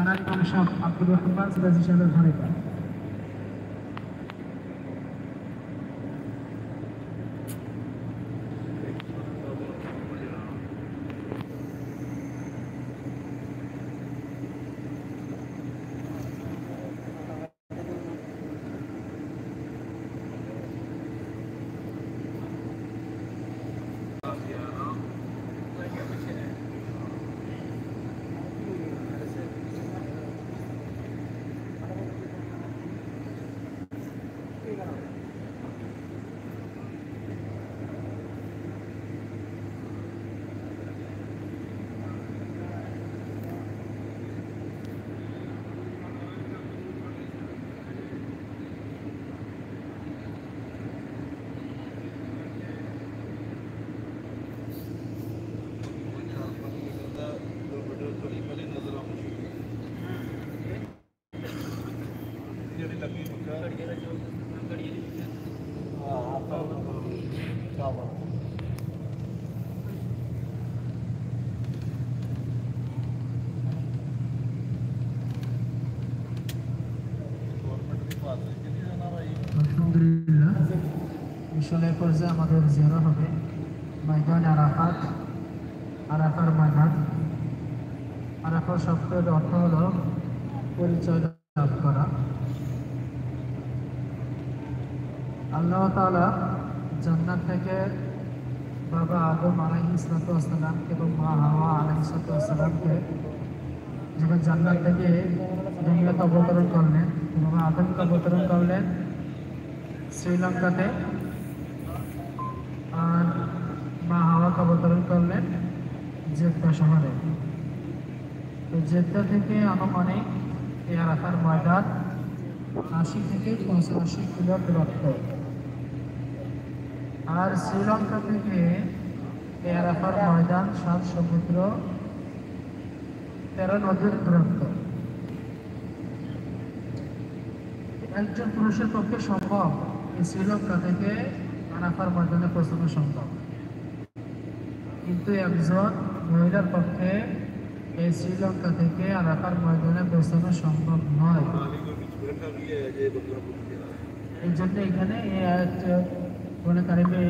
থানার কমিশন আব্দুর রহমান সিরাজি সাহেবের ভূমিকা। আলহামদুলিল্লাহ, মিশনের পর্যায়ে আমাদের জিয়ারা হবে ময়দান আরাফাত। আরাফার ময়দান, আরাফার শব্দের অর্থ হল পরিচয় লাভ করা। আল্লাহ তাআলা জান্নাত থেকে বাবা আদম আলাইহিসসালাম এবং মা হাওয়া আলাইহিসসালামকে যখন জান্নাত থেকে দুনিয়াতে অবতরণ করলেন, বাবা আদমকে অবতরণ করলেন শ্রীলঙ্কাতে, আর মা হাওয়াকে অবতরণ করলেন জেদ্দা শহরে। তো জেদ্দা থেকে আনুমানিক এই আরাফার ময়দান 80 থেকে 85 কিলো দূরত্ব, আর শ্রীলঙ্কা থেকে এই আরাফার ময়দান 7 সমুদ্র 13 নদীর দূরত্ব। একজন পুরুষের পক্ষে সম্ভব এই শ্রীলঙ্কা থেকে আরাফার ময়দানে পৌঁছানো সম্ভব, কিন্তু একজন মহিলার পক্ষে এই শ্রীলঙ্কা থেকে আরাফার ময়দানে পৌঁছানো সম্ভব নয়। এই জন্য এখানে এই আয়াত কারিমে